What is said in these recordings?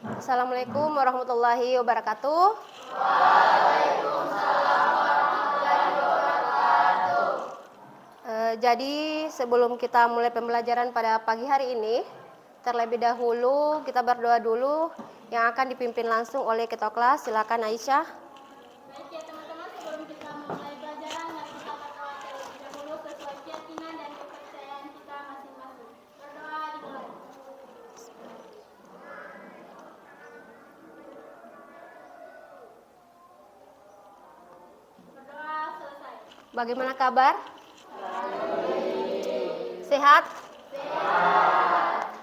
Assalamualaikum warahmatullahi wabarakatuh. Jadi sebelum kita mulai pembelajaran pada pagi hari ini, terlebih dahulu kita berdoa dulu yang akan dipimpin langsung oleh ketua kelas. Silakan Aisyah. Baik ya teman-teman, sebelum kita memulai pelajaran, mari kita berdoa terlebih dahulu sesuai keyakinan dan kepercayaan kita masing-masing. Berdoa dimulai. Berdoa selesai. Bagaimana kabar? Sehat?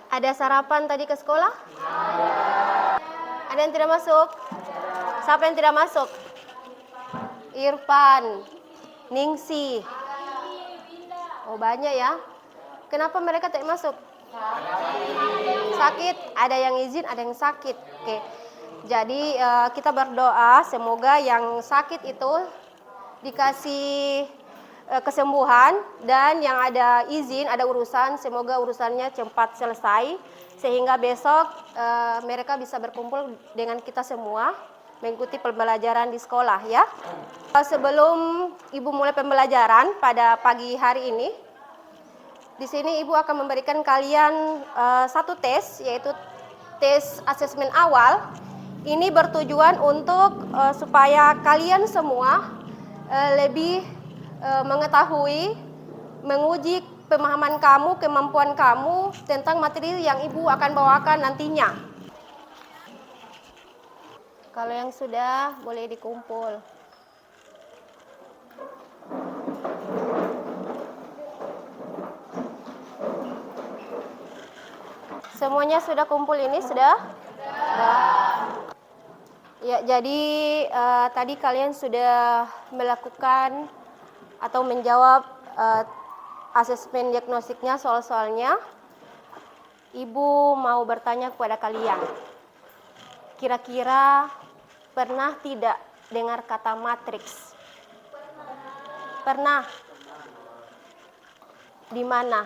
Ada sarapan tadi ke sekolah? Ada yang tidak masuk? Siapa yang tidak masuk? Irfan, Ningsi. Oh banyak ya. Kenapa mereka tidak masuk? Sakit. Ada yang izin, ada yang sakit. Oke. Jadi kita berdoa semoga yang sakit itu dikasih kesembuhan, dan yang ada izin, ada urusan, semoga urusannya cepat selesai sehingga besok mereka bisa berkumpul dengan kita semua mengikuti pembelajaran di sekolah ya. Sebelum Ibu mulai pembelajaran pada pagi hari ini, di sini Ibu akan memberikan kalian satu tes, yaitu tes asesmen awal. Ini bertujuan untuk supaya kalian semua lebih mengetahui, menguji pemahaman kamu, kemampuan kamu tentang materi yang Ibu akan bawakan nantinya. Kalau yang sudah, boleh dikumpul. Semuanya sudah kumpul ini, sudah? Ya, jadi tadi kalian sudah melakukan atau menjawab asesmen diagnostiknya, soal-soalnya. Ibu mau bertanya kepada kalian, kira-kira pernah tidak dengar kata matriks? Pernah? Di mana?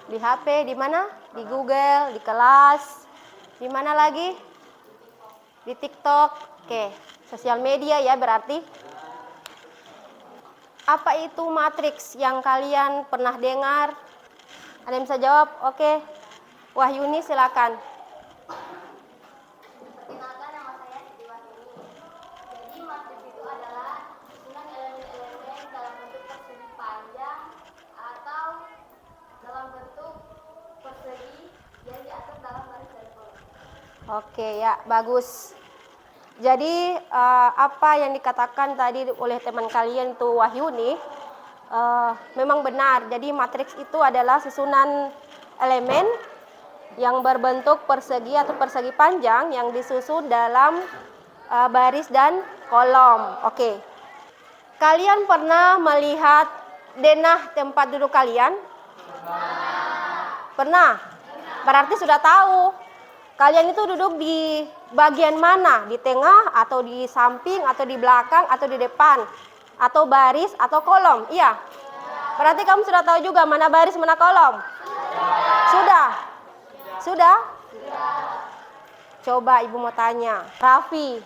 Di HP, di mana? Di Google, di kelas, di mana lagi? Di TikTok. Oke, sosial media ya berarti. Apa itu matriks yang kalian pernah dengar? Ada yang bisa jawab? Oke. Wahyuni silakan. Perkenalkan, nama saya Siti Wahyuni. Jadi matriks itu adalah susunan elemen-elemen dalam bentuk persegi panjang atau dalam bentuk persegi yang diatur dalam baris dan kolom. Oke ya, bagus. Jadi apa yang dikatakan tadi oleh teman kalian itu Wahyuni memang benar. Jadi matriks itu adalah susunan elemen yang berbentuk persegi atau persegi panjang yang disusun dalam baris dan kolom. Oke. Kalian pernah melihat denah tempat duduk kalian? Pernah? Berarti sudah tahu. Kalian itu duduk di bagian mana? Di tengah atau di samping atau di belakang atau di depan? Atau baris atau kolom? Iya. Berarti kamu sudah tahu juga mana baris mana kolom? Sudah? Sudah? Coba Ibu mau tanya. Raffi,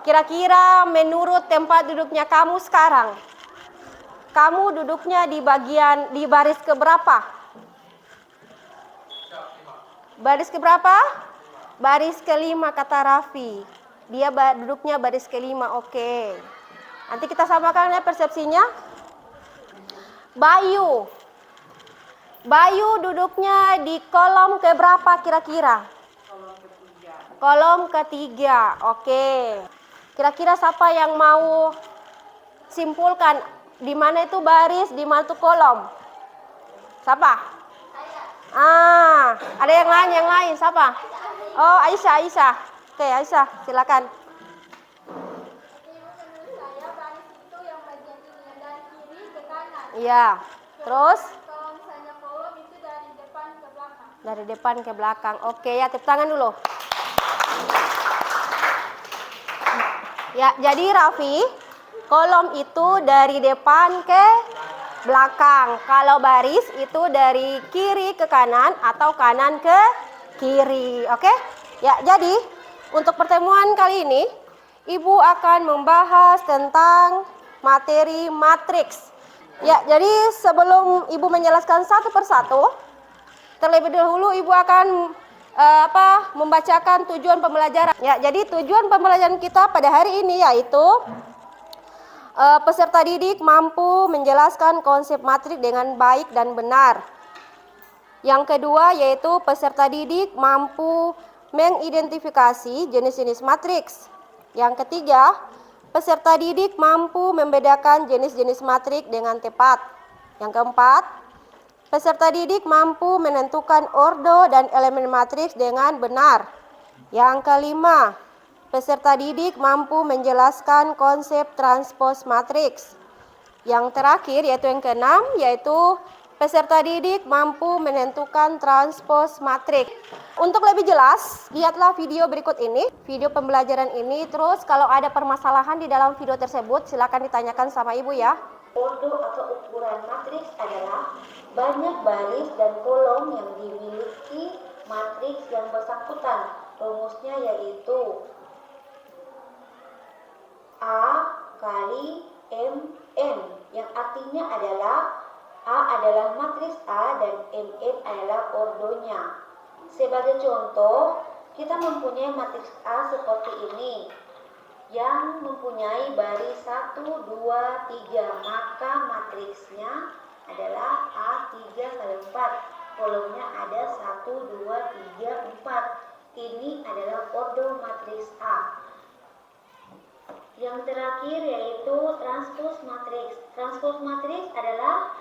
kira-kira menurut tempat duduknya kamu sekarang, kamu duduknya di baris keberapa? Baris keberapa? Baris kelima kata Raffi. Dia duduknya baris kelima, oke. Nanti kita samakan ya persepsinya. Bayu. Bayu duduknya di kolom keberapa kira-kira? Kolom ketiga, oke. Kira-kira siapa yang mau simpulkan di mana itu baris, di mana itu kolom? Siapa? Ada yang lain, siapa? Oh, Aisyah. Oke, Aisyah, silakan. Menurut saya baris itu yang bagian ini yang dari kiri ke kanan. Iya. Terus? Kalau misalnya kolom itu dari depan ke belakang. Dari depan ke belakang. Oke, ya tepuk tangan dulu. Ya, jadi Raffi, kolom itu dari depan ke belakang. Kalau baris itu dari kiri ke kanan atau kanan ke kiri. Oke? Ya, jadi untuk pertemuan kali ini Ibu akan membahas tentang materi matriks. Ya, jadi sebelum Ibu menjelaskan satu persatu, terlebih dahulu Ibu akan membacakan tujuan pembelajaran. Ya, jadi tujuan pembelajaran kita pada hari ini yaitu peserta didik mampu menjelaskan konsep matriks dengan baik dan benar. Yang kedua yaitu peserta didik mampu mengidentifikasi jenis-jenis matriks. Yang ketiga, peserta didik mampu membedakan jenis-jenis matriks dengan tepat. Yang keempat, peserta didik mampu menentukan ordo dan elemen matriks dengan benar. Yang kelima, peserta didik mampu menjelaskan konsep transpose matriks. Yang terakhir yaitu yang keenam, yaitu peserta didik mampu menentukan transpose matriks. Untuk lebih jelas, lihatlah video berikut ini, video pembelajaran ini. Terus kalau ada permasalahan di dalam video tersebut, silakan ditanyakan sama Ibu ya. Ordo atau ukuran matriks adalah banyak baris dan kolom yang dimiliki matriks yang bersangkutan. Rumusnya yaitu A kali MN, yang artinya adalah A adalah matriks A dan MN adalah ordonya. Sebagai contoh, kita mempunyai matriks A seperti ini, yang mempunyai baris 1, 2, 3, maka matriksnya adalah A3 kali 4, kolomnya ada 1, 2, 3, 4. Ini adalah ordo matriks A. Yang terakhir yaitu transpose matriks. Transpose matriks adalah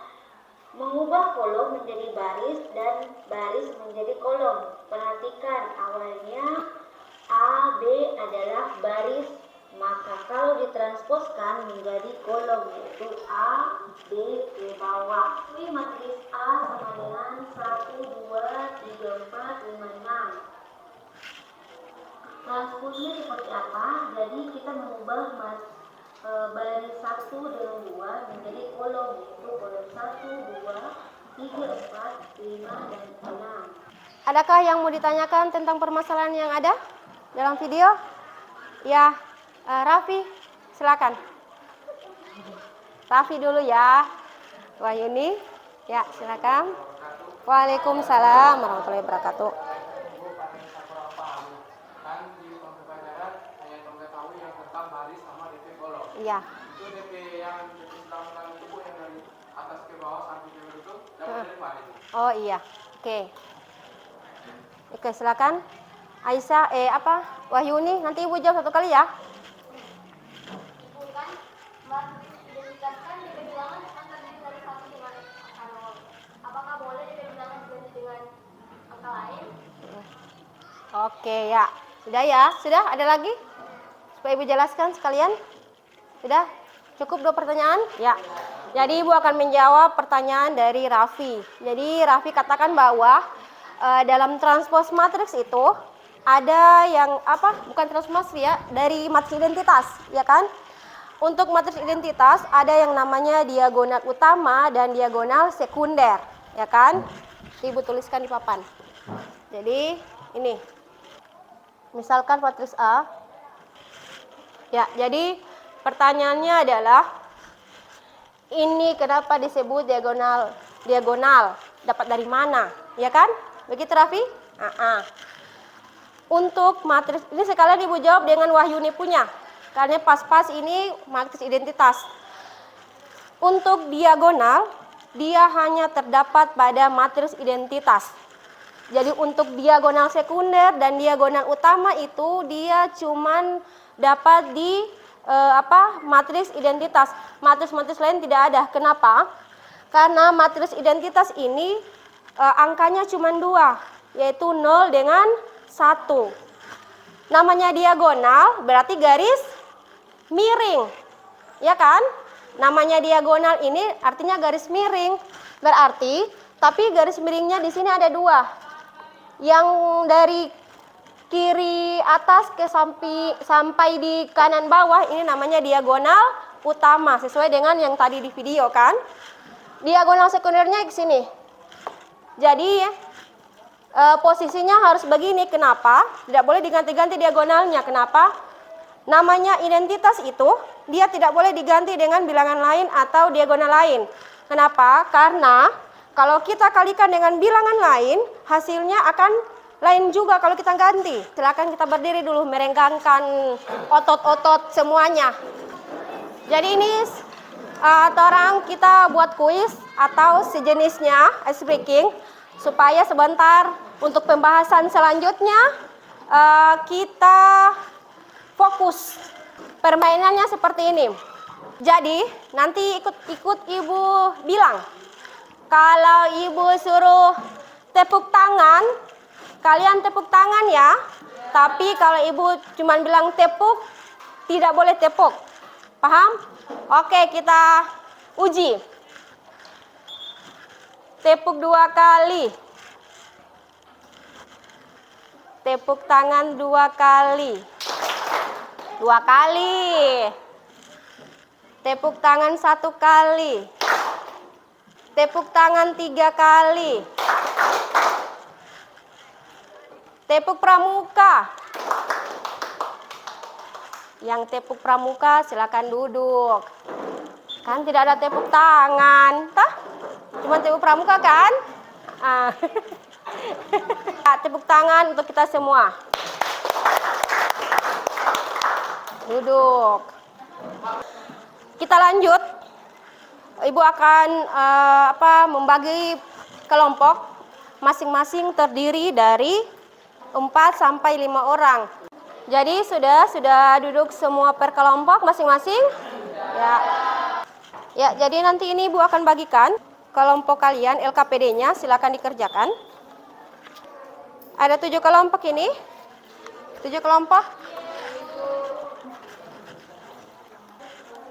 mengubah kolom menjadi baris dan baris menjadi kolom. Perhatikan, awalnya A, B adalah baris, maka kalau ditransposkan menjadi kolom, yaitu A, B ke bawah. Ini matriks A sama dengan 1, 2, 3, 4, 5, 6. Transposnya seperti apa? Jadi kita mengubah baris 1 dengan 2 menjadi kolom, yaitu kolom 1, 2, 3, 4, 5, dan 6. Adakah yang mau ditanyakan tentang permasalahan yang ada dalam video? Ya, Raffi, silakan. Raffi dulu ya. Wahyuni, ya silakan. Waalaikumsalam warahmatullahi wabarakatuh. Iya. Itu DP yang sedang itu yang dari atas ke bawah sampai ke itu dapat dari mana itu? Oh iya. Oke, silakan. Aisyah, Wahyuni, nanti Ibu jawab satu kali ya. Ibu kan identitas kan DP bilangan kan terdiri dari satu dengan angka 0. Apakah boleh DP bilangan diganti dengan angka lain? Oke ya. Sudah ya? Sudah? Ada lagi? Supaya Ibu jelaskan sekalian. Sudah? Cukup 2 pertanyaan? Ya. Jadi Ibu akan menjawab pertanyaan dari Raffi. Jadi Raffi katakan bahwa dalam transpose matriks itu ada yang bukan transpose ya, dari matriks identitas, ya kan? Untuk matriks identitas ada yang namanya diagonal utama dan diagonal sekunder, ya kan? Ibu tuliskan di papan. Jadi ini. Misalkan matriks A. Ya, jadi pertanyaannya adalah ini kenapa disebut diagonal? Dapat dari mana? Ya kan? Begitu Raffi? Untuk matriks ini sekalian Ibu jawab dengan Wahyuni punya. Karena pas-pas ini matriks identitas. Untuk diagonal, dia hanya terdapat pada matriks identitas. Jadi untuk diagonal sekunder dan diagonal utama itu dia cuman dapat di matriks identitas. Matriks-matriks lain tidak ada. Kenapa? Karena matriks identitas ini angkanya cuma 2, yaitu 0 dengan 1. Namanya diagonal berarti garis miring, ya kan? Namanya diagonal ini artinya garis miring. Berarti, tapi garis miringnya di sini ada 2. Yang dari kiri atas ke sampai di kanan bawah ini namanya diagonal utama, sesuai dengan yang tadi di video kan. Diagonal sekundernya ke sini. Jadi posisinya harus begini. Kenapa? Tidak boleh diganti-ganti diagonalnya. Kenapa? Namanya identitas itu, dia tidak boleh diganti dengan bilangan lain atau diagonal lain. Kenapa? Karena kalau kita kalikan dengan bilangan lain, hasilnya akan lain juga kalau kita ganti. Silakan kita berdiri dulu, merenggangkan otot-otot semuanya. Jadi ini orang kita buat kuis atau sejenisnya, ice breaking, supaya sebentar untuk pembahasan selanjutnya kita fokus. Permainannya seperti ini. Jadi nanti ikut ibu bilang. Kalau ibu suruh tepuk tangan, kalian tepuk tangan ya. Tapi kalau ibu cuma bilang tepuk, tidak boleh tepuk. Paham? Oke, kita uji. Tepuk 2 kali. Tepuk tangan 2 kali. 2 kali. Tepuk tangan 1 kali. Tepuk tangan 3 kali. Tepuk pramuka. Yang tepuk pramuka silakan duduk. Kan tidak ada tepuk tangan, tah? Cuma tepuk pramuka kan? Tepuk tangan untuk kita semua. Duduk. Kita lanjut. Ibu akan membagi kelompok masing-masing terdiri dari 4 sampai 5 orang. Jadi sudah duduk semua per kelompok masing-masing? Ya. Ya, jadi nanti ini Ibu akan bagikan kelompok kalian LKPD-nya, silakan dikerjakan. Ada 7 kelompok ini. 7 kelompok.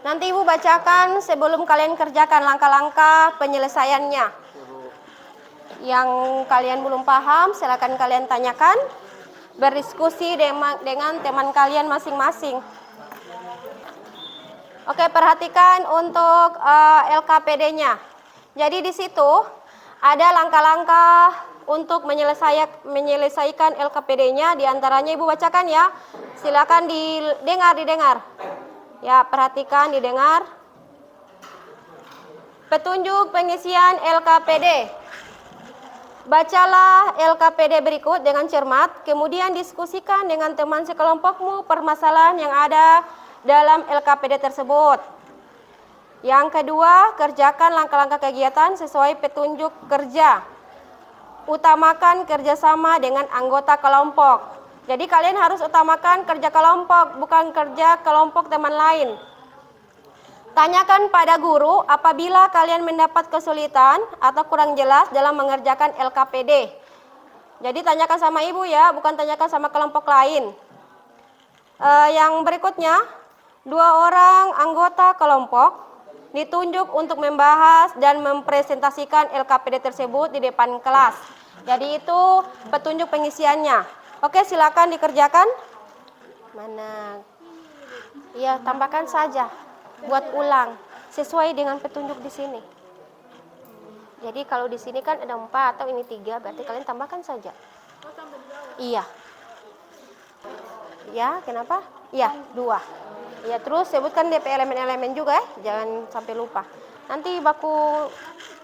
Nanti Ibu bacakan sebelum kalian kerjakan langkah-langkah penyelesaiannya. Yang kalian belum paham, silakan kalian tanyakan. Berdiskusi dengan teman kalian masing-masing. Oke, perhatikan untuk LKPD-nya. Jadi di situ ada langkah-langkah untuk menyelesaikan LKPD-nya. Di antaranya Ibu bacakan ya. Silakan didengar. Ya, perhatikan, didengar. Petunjuk pengisian LKPD. Bacalah LKPD berikut dengan cermat, kemudian diskusikan dengan teman sekelompokmu permasalahan yang ada dalam LKPD tersebut. Yang kedua, kerjakan langkah-langkah kegiatan sesuai petunjuk kerja. Utamakan kerjasama dengan anggota kelompok. Jadi kalian harus utamakan kerja kelompok, bukan kerja kelompok teman lain. Tanyakan pada guru apabila kalian mendapat kesulitan atau kurang jelas dalam mengerjakan LKPD. Jadi tanyakan sama ibu ya, bukan tanyakan sama kelompok lain. Yang berikutnya, 2 orang anggota kelompok ditunjuk untuk membahas dan mempresentasikan LKPD tersebut di depan kelas. Jadi itu petunjuk pengisiannya. Oke, silakan dikerjakan. Mana? Ya, tambahkan saja. Buat ulang sesuai dengan petunjuk di sini. Jadi kalau di sini kan ada 4 atau ini 3, berarti kalian tambahkan saja. Iya. Ya, kenapa? Iya, 2. Ya, terus sebutkan DP elemen-elemen juga ya, jangan sampai lupa. Nanti baku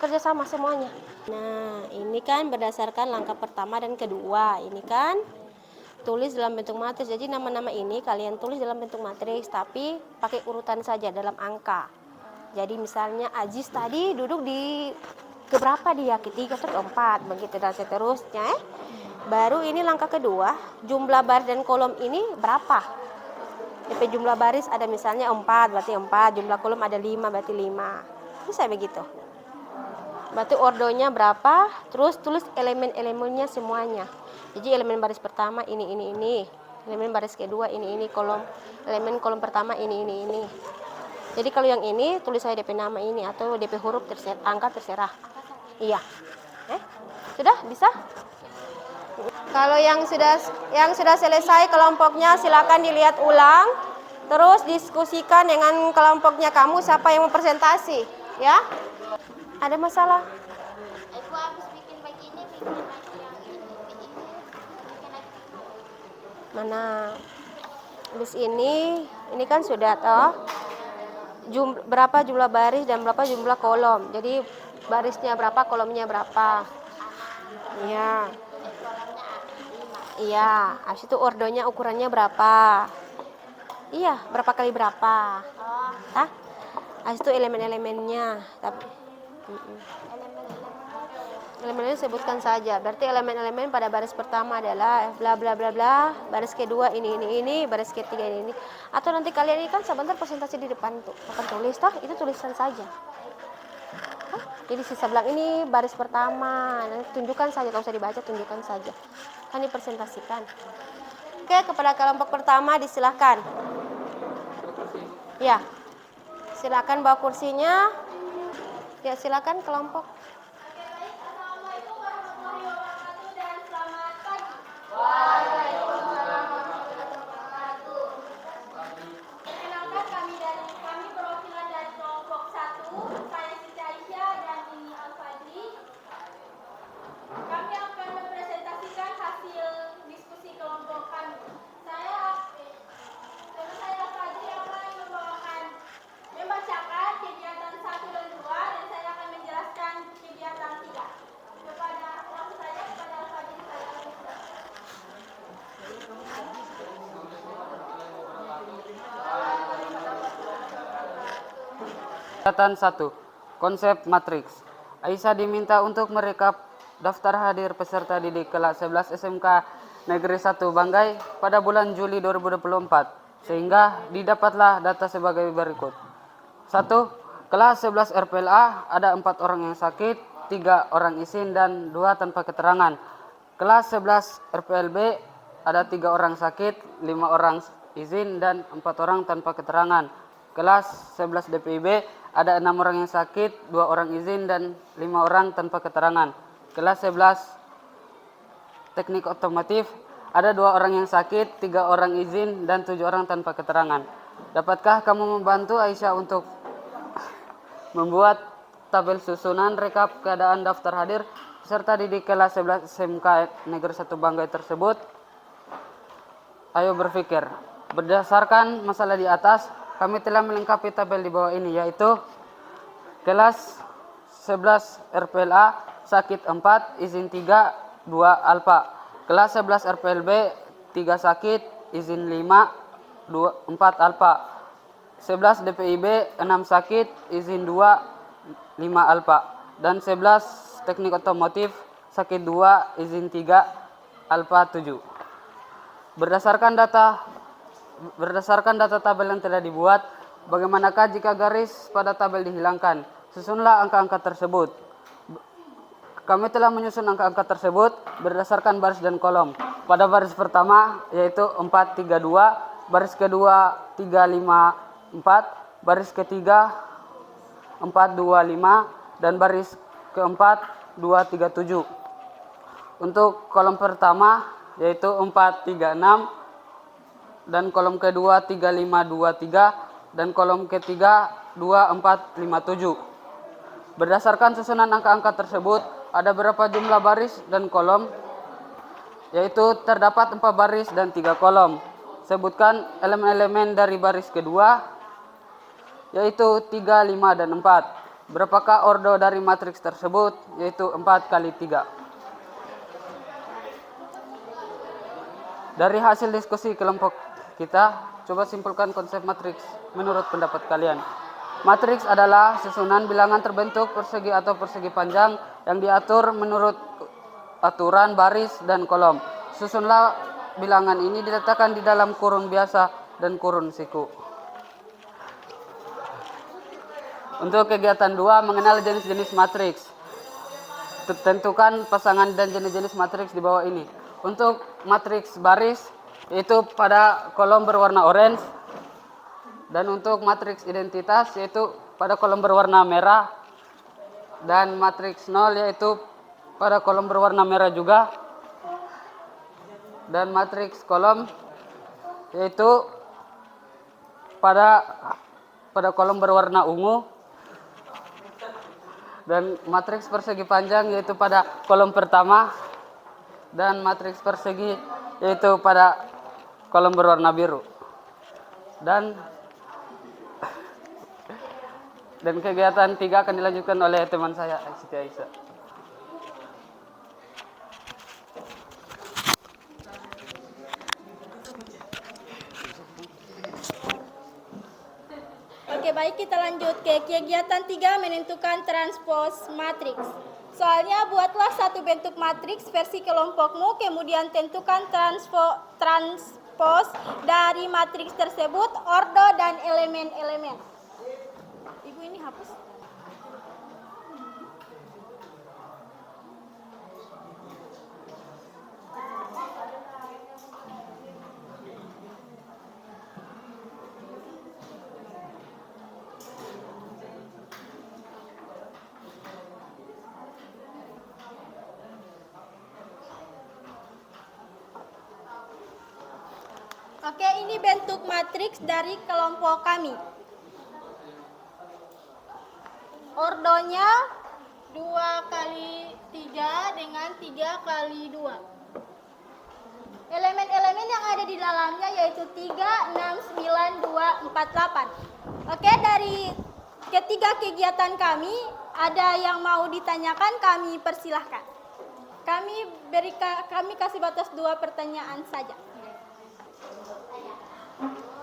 kerjasama semuanya. Nah, ini kan berdasarkan langkah pertama dan kedua. Ini kan tulis dalam bentuk matriks. Jadi nama-nama ini kalian tulis dalam bentuk matriks, tapi pakai urutan saja dalam angka. Jadi misalnya Ajis tadi duduk di keberapa dia? Ketiga atau keempat, begitu dan seterusnya. Baru ini langkah kedua, jumlah baris dan kolom ini berapa? DP jumlah baris ada misalnya 4, berarti 4. Jumlah kolom ada 5, berarti 5. Bisa begitu. Berarti ordonya berapa? Terus tulis elemen-elemennya semuanya. Jadi elemen baris pertama ini. Elemen baris kedua ini kolom. Elemen kolom pertama ini. Jadi kalau yang ini tulis saya DP nama ini atau DP huruf angka terserah. Iya. Sudah bisa? Kalau yang sudah selesai kelompoknya silakan dilihat ulang. Terus diskusikan dengan kelompoknya kamu siapa yang mau presentasi, ya? Ada masalah? Aku habis bikin begini yang ini. Mana? Habis ini kan sudah toh. Berapa jumlah baris dan berapa jumlah kolom. Jadi barisnya berapa, kolomnya berapa. Iya. Iya, habis itu ordonya ukurannya berapa. Iya, berapa kali berapa. Hah? Habis itu elemen-elemennya. Tapi elemen-elemen sebutkan saja. Berarti elemen-elemen pada baris pertama adalah bla bla bla bla, baris kedua ini, baris ketiga ini. Atau nanti kalian ini kan sebentar presentasi di depan tuh akan tulis toh, itu tulisan saja. Hah? Jadi sisa bilang ini baris pertama, nanti tunjukkan saja, kalau usah dibaca, tunjukkan saja. Kan dipresentasikan. Oke, kepada kelompok pertama disilahkan. Ya, silakan bawa kursinya. Ya, silakan kelompok. Assalamualaikum warahmatullahi wabarakatuh dan selamat pagi. Perkenalkan kami perwakilan dari kelompok 1, saya Siti Aisyah dan ini Al-Fadli. Kami akan mempresentasikan hasil diskusi kelompok kami. Saya Al-Fadli akan membacakan kegiatan 1 dan 2 dan saya akan menjelaskan kegiatan 3. Langsung saja kepada Al-Fadli saya akan menjelaskan. Kegiatan 1. Konsep matriks. Aisyah diminta untuk merekap daftar hadir peserta didik kelas 11 SMK Negeri 1 Banggai pada bulan Juli 2024, sehingga didapatlah data sebagai berikut. 1. Kelas 11 RPLA ada 4 orang yang sakit, 3 orang izin dan 2 tanpa keterangan. Kelas 11 RPLB ada 3 orang sakit, 5 orang izin dan 4 orang tanpa keterangan. Kelas 11 DPIB ada 6 orang yang sakit, 2 orang izin dan 5 orang tanpa keterangan. Kelas 11 Teknik Otomotif ada 2 orang yang sakit, 3 orang izin dan 7 orang tanpa keterangan. Dapatkah kamu membantu Aisyah untuk membuat tabel susunan rekap keadaan daftar hadir peserta didik kelas 11 SMK Negeri 1 Banggai tersebut? Ayo berpikir. Berdasarkan masalah di atas, kami telah melengkapi tabel di bawah ini, yaitu kelas 11 RPLA sakit 4, izin 3, 2 alfa. Kelas 11 RPLB 3 sakit, izin 5, 4 alfa. 11 DPIB 6 sakit, izin 2, 5 alfa. Dan 11 Teknik Otomotif sakit 2, izin 3, alfa 7. Berdasarkan data tabel yang telah dibuat, bagaimanakah jika garis pada tabel dihilangkan? Susunlah angka-angka tersebut. Kami telah menyusun angka-angka tersebut berdasarkan baris dan kolom. Pada baris pertama yaitu 432, baris kedua 354, baris ketiga 425 dan baris keempat 237. Untuk kolom pertama yaitu 436 dan kolom kedua 3523 dan kolom ketiga 2457. Berdasarkan susunan angka-angka tersebut, ada berapa jumlah baris dan kolom? Yaitu terdapat 4 baris dan 3 kolom. Sebutkan elemen-elemen dari baris kedua, yaitu 3, 5, dan 4. Berapakah ordo dari matriks tersebut? Yaitu 4 kali 3. Dari hasil diskusi kelompok kita, coba simpulkan konsep matriks menurut pendapat kalian. Matriks adalah susunan bilangan terbentuk persegi atau persegi panjang yang diatur menurut aturan baris dan kolom. Susunlah bilangan ini diletakkan di dalam kurun biasa dan kurun siku. Untuk kegiatan 2, mengenal jenis-jenis matriks. Tentukan pasangan dan jenis-jenis matriks di bawah ini. Untuk matriks baris, yaitu pada kolom berwarna orange. Dan untuk matriks identitas, yaitu pada kolom berwarna merah. Dan matriks 0, yaitu pada kolom berwarna merah juga. Dan matriks kolom, yaitu pada kolom berwarna ungu. Dan matriks persegi panjang, yaitu pada kolom pertama. Dan matriks persegi, yaitu pada kolom berwarna biru. Dan kegiatan 3 akan dilanjutkan oleh teman saya, Siti Aisyah. Oke, baik, kita lanjut ke kegiatan 3, menentukan transpos matriks. Soalnya buatlah satu bentuk matriks versi kelompokmu, kemudian tentukan transpos dari matriks tersebut, ordo dan elemen-elemen. Ibu ini hapus. Oke, ini bentuk matriks dari kelompok kami. Ordonya 2 kali 3 dengan 3 kali 2. Elemen-elemen yang ada di dalamnya yaitu 3, 6, 9, 2, 4, 8. Oke, dari ketiga kegiatan kami, ada yang mau ditanyakan, kami persilahkan. Kami kasih batas 2 pertanyaan saja.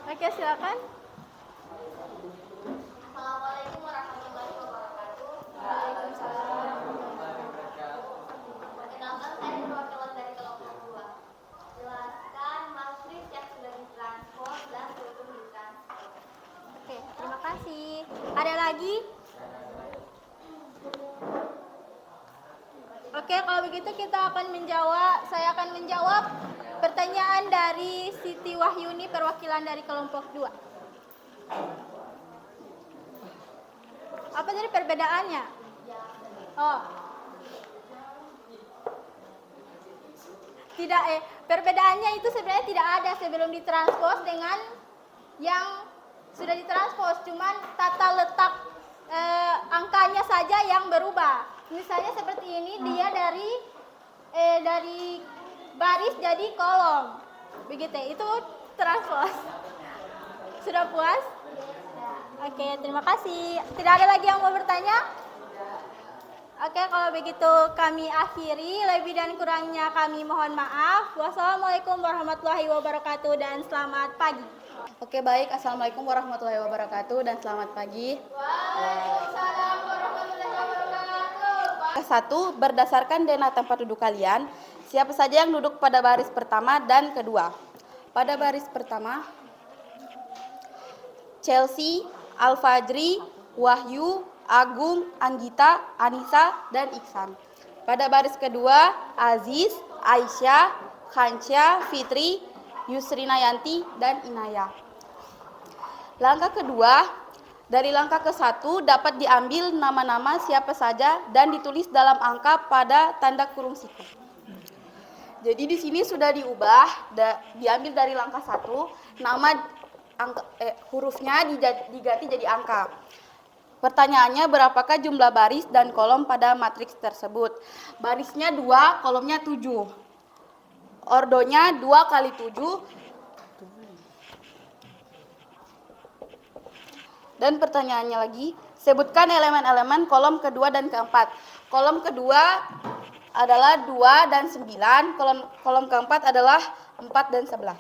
Oke, silakan. Assalamualaikum warahmatullahi wabarakatuh. Perkenalkan, saya perwakilan dari kelompok 2. Jelaskan matriks yang sudah ditranspos dan belum ditranspos. Oke, terima kasih. Ada lagi? Oke, kalau begitu saya akan menjawab pertanyaan dari Siti Wahyuni, perwakilan dari kelompok 2. Apa tadi perbedaannya? Oh. Tidak, perbedaannya itu sebenarnya tidak ada sebelum ditranspos dengan yang sudah ditranspos, cuman tata letak angkanya saja yang berubah. Misalnya seperti ini, dia dari baris jadi kolom. Begitu, itu transpos. Sudah puas? Oke, terima kasih. Tidak ada lagi yang mau bertanya? Oke, kalau begitu kami akhiri. Lebih dan kurangnya kami mohon maaf. Wassalamualaikum warahmatullahi wabarakatuh dan selamat pagi. Oke, baik. Assalamualaikum warahmatullahi wabarakatuh dan selamat pagi. Waalaikumsalam warahmatullahi wabarakatuh. 1. Berdasarkan denah tempat duduk kalian, siapa saja yang duduk pada baris pertama dan kedua? Pada baris pertama, Chelsea, Alfajri, Wahyu, Agung, Anggita, Anissa, dan Iksan. Pada baris kedua, Aziz, Aisyah, Khansya, Fitri, Yusrinayanti, dan Inaya. Langkah kedua, dari langkah ke-1 dapat diambil nama-nama siapa saja dan ditulis dalam angka pada tanda kurung siku. Jadi di sini sudah diubah, diambil dari langkah 1, nama hurufnya diganti jadi angka. Pertanyaannya, berapakah jumlah baris dan kolom pada matriks tersebut? Barisnya 2, kolomnya 7. Ordonya 2 kali 7. Dan pertanyaannya lagi, sebutkan elemen-elemen kolom kedua dan keempat. Kolom kedua adalah 2 dan 9, kolom keempat adalah 4 dan 11.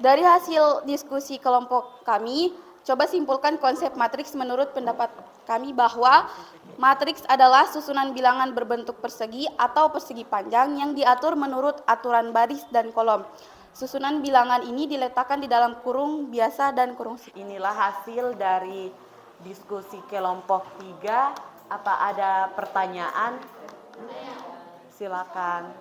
Dari hasil diskusi kelompok kami, coba simpulkan konsep matriks menurut pendapat kami bahwa matriks adalah susunan bilangan berbentuk persegi atau persegi panjang yang diatur menurut aturan baris dan kolom. Susunan bilangan ini diletakkan di dalam kurung biasa dan kurung siku. Inilah hasil dari diskusi kelompok 3. Apa ada pertanyaan? Silakan.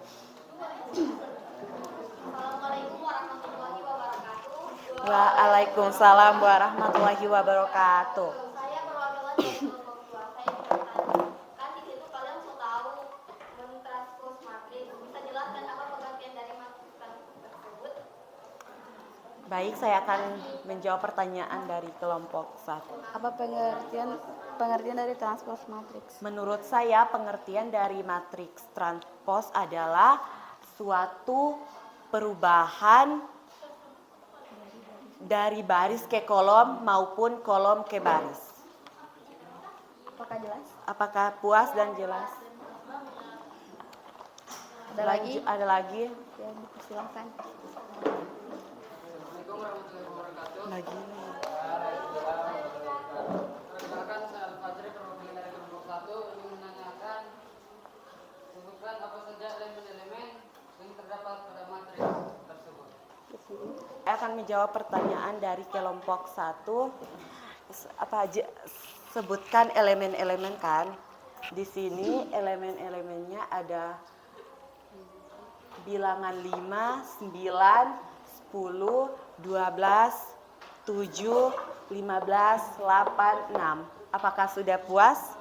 Assalamualaikum warahmatullahi wabarakatuh. Waalaikumsalam warahmatullahi wabarakatuh. Saya perwakilan dari kelompok 2. Saya bertanya, kan di situ kalian sudah tahu mentranspos matriks. Bisa jelaskan apa pengertian dari matriks tersebut? Baik, saya akan menjawab pertanyaan dari kelompok 1. Apa pengertian dari transpose matriks? Menurut saya pengertian dari matriks transpose adalah suatu perubahan dari baris ke kolom maupun kolom ke baris. Apakah jelas? Apakah puas dan jelas? Ada lagi? Ada lagi? Ya, dipersilakan. Assalamualaikum warahmatullahi wabarakatuh. Lagi. Silakan saya Al-Fajri perwakilan dari kelompok 1 ingin menanyakan sebutkan apa saja elemen-elemen yang terdapat pada matriks tersebut. Saya akan menjawab pertanyaan dari kelompok 1. Apa aja? Sebutkan elemen-elemen kan. Di sini elemen-elemennya ada bilangan 5, 9, 10, 12, 7, 15, 8, 6. Apakah sudah puas?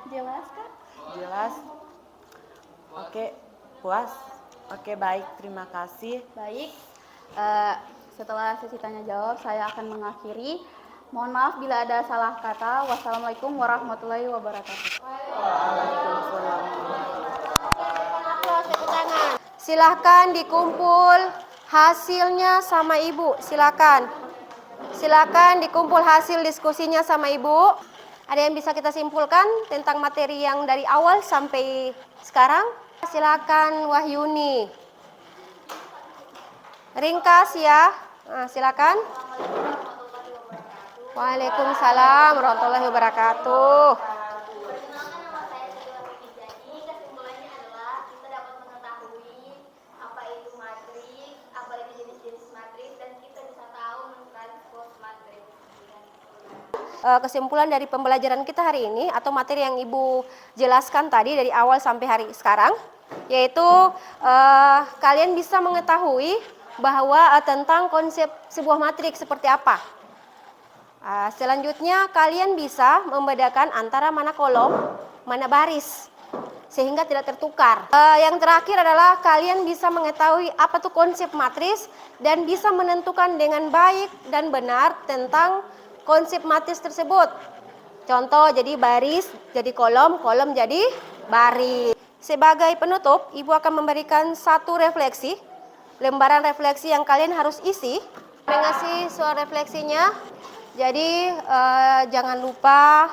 Jelas, Kak? Jelas? Oke, puas? Oke, baik. Terima kasih. Baik. Setelah sesi tanya jawab, saya akan mengakhiri. Mohon maaf bila ada salah kata. Wassalamualaikum warahmatullahi wabarakatuh. Silahkan dikumpul hasilnya sama Ibu. Silakan. Silakan dikumpul hasil diskusinya sama Ibu. Ada yang bisa kita simpulkan tentang materi yang dari awal sampai sekarang? Silakan Wahyuni. Ringkas ya. Nah, silakan. Waalaikumsalam warahmatullahi wabarakatuh. Perkenalkan, nama saya Siti Wijani. Kesimpulannya adalah kita dapat mengetahui apa itu matriks, apa itu jenis-jenis matriks, dan kita bisa tahu mentranspose matriks. Kesimpulan dari pembelajaran kita hari ini atau materi yang Ibu jelaskan tadi dari awal sampai hari sekarang, yaitu kalian bisa mengetahui bahwa tentang konsep sebuah matriks seperti apa. Selanjutnya kalian bisa membedakan antara mana kolom, mana baris, sehingga tidak tertukar. Yang terakhir adalah kalian bisa mengetahui apa tuh konsep matriks dan bisa menentukan dengan baik dan benar tentang konsep matriks tersebut. Contoh, jadi baris jadi kolom, kolom jadi baris. Sebagai penutup, Ibu akan memberikan satu refleksi, lembaran refleksi yang kalian harus isi. Mengasih soal refleksinya. Jadi jangan lupa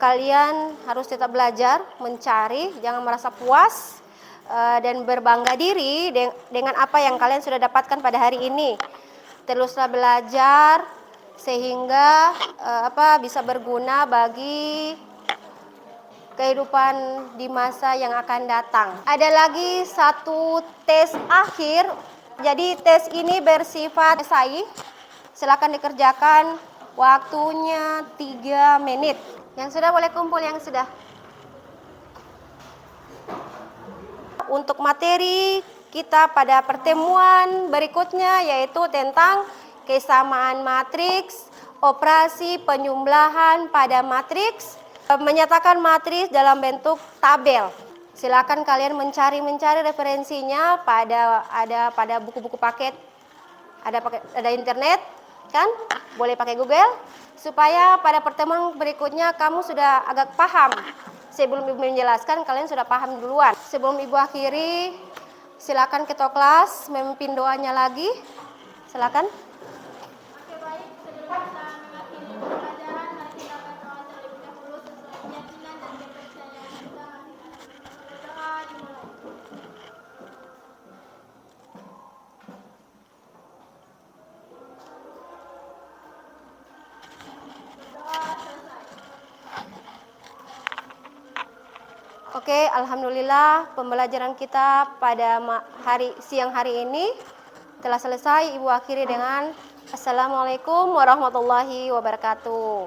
kalian harus tetap belajar, mencari, jangan merasa puas dan berbangga diri dengan apa yang kalian sudah dapatkan pada hari ini. Teruslah belajar sehingga bisa berguna bagi kehidupan di masa yang akan datang. Ada lagi satu tes akhir. Jadi tes ini bersifat esai. Silakan dikerjakan. Waktunya 3 menit. Yang sudah boleh kumpul, yang sudah. Untuk materi kita pada pertemuan berikutnya yaitu tentang kesamaan matriks, operasi penyumblahan pada matriks, menyatakan matriks dalam bentuk tabel. Silakan kalian mencari referensinya pada buku-buku paket, ada internet. Kan boleh pakai Google supaya pada pertemuan berikutnya kamu sudah agak paham. Sebelum Ibu menjelaskan kalian sudah paham duluan. Sebelum Ibu akhiri, silakan ketua kelas memimpin doanya lagi. Silakan. Oke, baik. Sebelum kita mengakhiri pembelajaran, mari kita berdoa terlebih dahulu sesuai keyakinan dan kepercayaan kita masing-masing. Berdoa dimulai. Oke, alhamdulillah pembelajaran kita pada siang hari ini telah selesai. Ibu akhiri dengan Assalamualaikum warahmatullahi wabarakatuh.